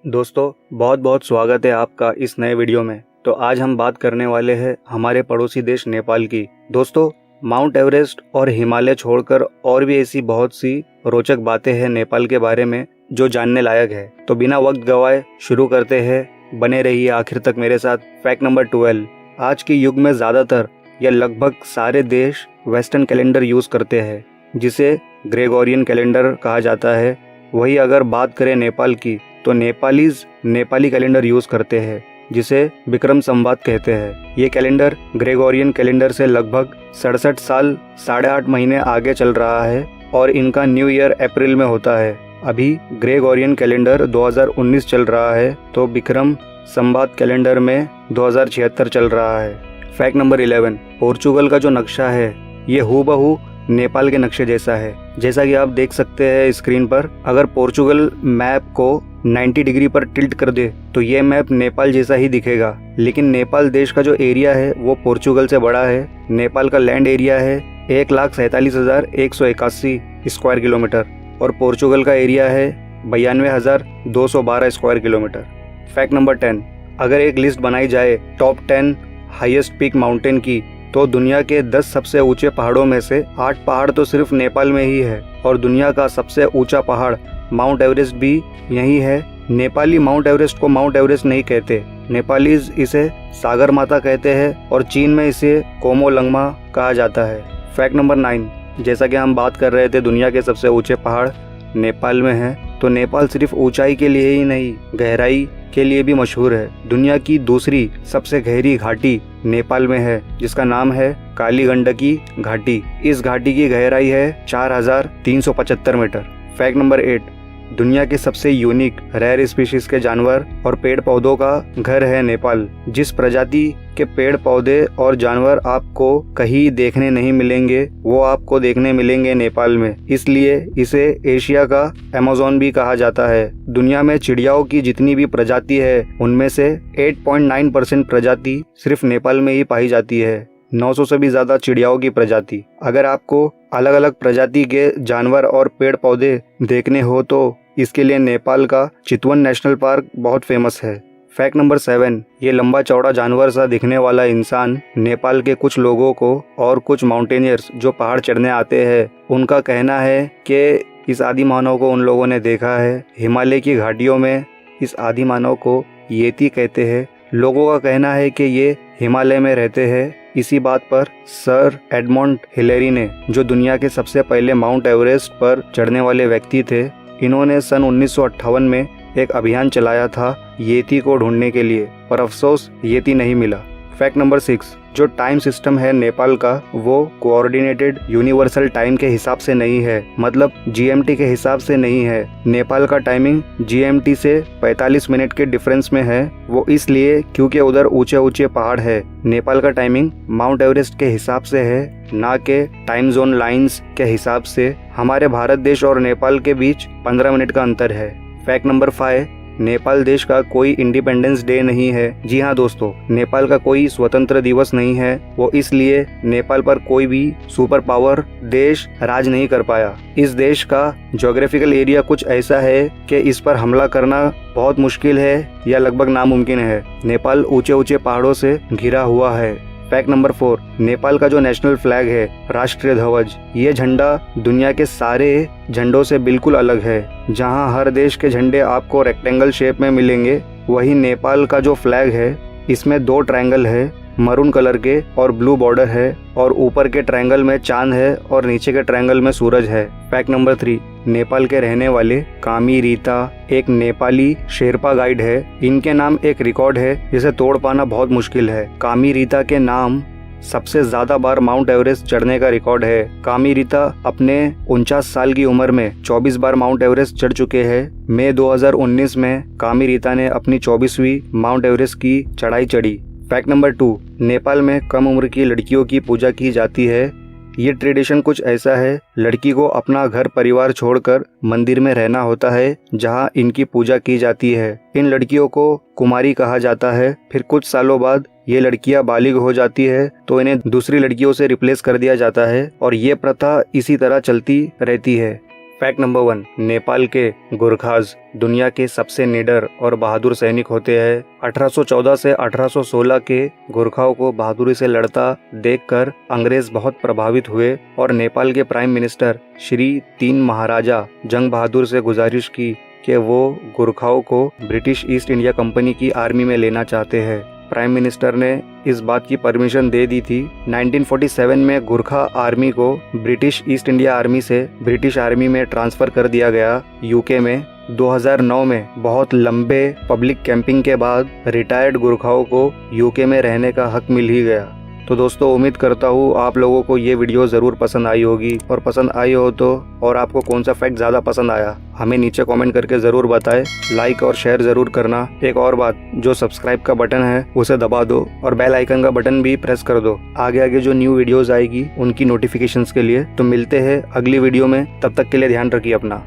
दोस्तों बहुत बहुत स्वागत है आपका इस नए वीडियो में। तो आज हम बात करने वाले हैं हमारे पड़ोसी देश नेपाल की। दोस्तों माउंट एवरेस्ट और हिमालय छोड़कर और भी ऐसी बहुत सी रोचक बातें हैं नेपाल के बारे में जो जानने लायक है। तो बिना वक्त गवाए शुरू करते हैं, बने रहिए आखिर तक मेरे साथ। फैक्ट नंबर 12, आज के युग में ज़्यादातर या लगभग सारे देश वेस्टर्न कैलेंडर यूज़ करते हैं जिसे ग्रेगोरियन कैलेंडर कहा जाता है। वही अगर बात करें नेपाल की तो नेपालीज नेपाली कैलेंडर यूज़ करते हैं जिसे विक्रम संवत कहते हैं। ये कैलेंडर ग्रेगोरियन कैलेंडर से लगभग 67 साल 8.5 महीने आगे चल रहा है और इनका न्यू ईयर अप्रैल में होता है। अभी ग्रेगोरियन कैलेंडर 2019 चल रहा है तो विक्रम संवत कैलेंडर में 2076 चल रहा है। फैक्ट नंबर 11, पोर्चुगल का जो नक्शा है ये हूबहू नेपाल के नक्शे जैसा है। जैसा कि आप देख सकते हैं स्क्रीन पर, अगर पोर्चुगल मैप को 90 डिग्री पर टिल्ट कर दे तो ये मैप नेपाल जैसा ही दिखेगा। लेकिन नेपाल देश का जो एरिया है वो पोर्चुगल से बड़ा है। नेपाल का लैंड एरिया है 1,47,181 स्क्वायर किलोमीटर और पोर्चुगल का एरिया है 92,212 स्क्वायर किलोमीटर। फैक्ट नंबर 10, अगर एक लिस्ट बनाई जाए टॉप 10 हाईएस्ट पीक माउंटेन की तो दुनिया के 10 सबसे ऊंचे पहाड़ों में से 8 पहाड़ तो सिर्फ नेपाल में ही है और दुनिया का सबसे ऊंचा पहाड़ माउंट एवरेस्ट भी यही है। नेपाली माउंट एवरेस्ट को माउंट एवरेस्ट नहीं कहते, नेपालीज इसे सागर माता कहते हैं और चीन में इसे कोमोलंगमा कहा जाता है। फैक्ट नंबर 9, जैसा कि हम बात कर रहे थे दुनिया के सबसे ऊंचे पहाड़ नेपाल में हैं, तो नेपाल सिर्फ ऊंचाई के लिए ही नहीं गहराई के लिए भी मशहूर है। दुनिया की दूसरी सबसे गहरी घाटी नेपाल में है जिसका नाम है काली गंडकी घाटी। इस घाटी की गहराई है 4,375 मीटर। फैक्ट नंबर 8, दुनिया के सबसे यूनिक रेयर स्पीशीज के जानवर और पेड़ पौधों का घर है नेपाल। जिस प्रजाति के पेड़ पौधे और जानवर आपको कहीं देखने नहीं मिलेंगे वो आपको देखने मिलेंगे नेपाल में, इसलिए इसे एशिया का अमेज़न भी कहा जाता है। दुनिया में चिड़ियाओं की जितनी भी प्रजाति है उनमें से 8.9% प्रजाति सिर्फ नेपाल में ही पाई जाती है। 900 से भी ज्यादा चिड़ियाओं की प्रजाति। अगर आपको अलग अलग प्रजाति के जानवर और पेड़ पौधे देखने हो तो इसके लिए नेपाल का चितवन नेशनल पार्क बहुत फेमस है। फैक्ट नंबर 7, ये लंबा चौड़ा जानवर सा दिखने वाला इंसान नेपाल के कुछ लोगों को और कुछ माउंटेनियर्स जो पहाड़ चढ़ने आते हैं उनका कहना है कि इस आदि मानव को उन लोगों ने देखा है। हिमालय की घाटियों में इस आदि मानव को येती कहते हैं। लोगों का कहना है कि ये हिमालय में रहते हैं। इसी बात पर सर एडमंड हिलेरी ने, जो दुनिया के सबसे पहले माउंट एवरेस्ट पर चढ़ने वाले व्यक्ति थे, इन्होंने सन 1958 में एक अभियान चलाया था येती को ढूंढने के लिए, पर अफसोस येती नहीं मिला। फैक्ट नंबर 6, जो टाइम सिस्टम है नेपाल का वो कोऑर्डिनेटेड यूनिवर्सल टाइम के हिसाब से नहीं है, मतलब जीएमटी के हिसाब से नहीं है। नेपाल का टाइमिंग जीएमटी से 45 मिनट के डिफरेंस में है। वो इसलिए क्योंकि उधर ऊंचे ऊंचे पहाड़ है। नेपाल का टाइमिंग माउंट एवरेस्ट के हिसाब से है, ना के टाइम जोन लाइंस के हिसाब से। हमारे भारत देश और नेपाल के बीच 15 मिनट का अंतर है। फैक्ट नंबर 5, नेपाल देश का कोई इंडिपेंडेंस डे नहीं है। जी हाँ दोस्तों, नेपाल का कोई स्वतंत्र दिवस नहीं है। वो इसलिए नेपाल पर कोई भी सुपर पावर देश राज नहीं कर पाया। इस देश का ज्योग्राफिकल एरिया कुछ ऐसा है कि इस पर हमला करना बहुत मुश्किल है या लगभग नामुमकिन है। नेपाल ऊंचे ऊंचे पहाड़ों से घिरा हुआ है। फैक्ट नंबर 4, नेपाल का जो नेशनल फ्लैग है राष्ट्रीय ध्वज, ये झंडा दुनिया के सारे झंडों से बिल्कुल अलग है। जहां हर देश के झंडे आपको रेक्टेंगल शेप में मिलेंगे, वही नेपाल का जो फ्लैग है इसमें 2 ट्रायंगल है, मरून कलर के और ब्लू बॉर्डर है और ऊपर के ट्रायंगल में चांद है और नीचे के ट्रायंगल में सूरज है। फैक्ट नंबर 3, नेपाल के रहने वाले कामी रीता एक नेपाली शेरपा गाइड है। इनके नाम एक रिकॉर्ड है जिसे तोड़ पाना बहुत मुश्किल है। कामी रीता के नाम सबसे ज्यादा बार माउंट एवरेस्ट चढ़ने का रिकॉर्ड है। कामी रीता अपने 49 साल की उम्र में 24 बार माउंट एवरेस्ट चढ़ चुके हैं। मई 2019 में कामी रीता ने अपनी 24वीं माउंट एवरेस्ट की चढ़ाई चढ़ी। फैक्ट नंबर 2, नेपाल में कम उम्र की लड़कियों की पूजा की जाती है। ये ट्रेडिशन कुछ ऐसा है, लड़की को अपना घर परिवार छोड़कर मंदिर में रहना होता है जहां इनकी पूजा की जाती है। इन लड़कियों को कुमारी कहा जाता है। फिर कुछ सालों बाद ये लड़कियां बालिग हो जाती है तो इन्हें दूसरी लड़कियों से रिप्लेस कर दिया जाता है और ये प्रथा इसी तरह चलती रहती है। फैक्ट नंबर 1, नेपाल के गोरखाज दुनिया के सबसे निडर और बहादुर सैनिक होते हैं। 1814 से 1816 के गोरखाओं को बहादुरी से लड़ता देखकर अंग्रेज बहुत प्रभावित हुए और नेपाल के प्राइम मिनिस्टर श्री 3 महाराजा जंग बहादुर से गुजारिश की कि वो गोरखाओं को ब्रिटिश ईस्ट इंडिया कंपनी की आर्मी में लेना चाहते हैं। प्राइम मिनिस्टर ने इस बात की परमिशन दे दी थी। 1947 में गोरखा आर्मी को ब्रिटिश ईस्ट इंडिया आर्मी से ब्रिटिश आर्मी में ट्रांसफर कर दिया गया यूके में। 2009 में बहुत लंबे पब्लिक कैंपिंग के बाद रिटायर्ड गोरखाओं को यूके में रहने का हक मिल ही गया। तो दोस्तों, उम्मीद करता हूँ आप लोगों को ये वीडियो ज़रूर पसंद आई होगी, और पसंद आई हो तो और आपको कौन सा फैक्ट ज़्यादा पसंद आया हमें नीचे कमेंट करके ज़रूर बताएं। लाइक और शेयर ज़रूर करना। एक और बात, जो सब्सक्राइब का बटन है उसे दबा दो और बेल आइकन का बटन भी प्रेस कर दो आगे आगे जो न्यू वीडियोज़ आएगी उनकी नोटिफिकेशंस के लिए। तो मिलते हैं अगली वीडियो में, तब तक के लिए ध्यान रखिए अपना।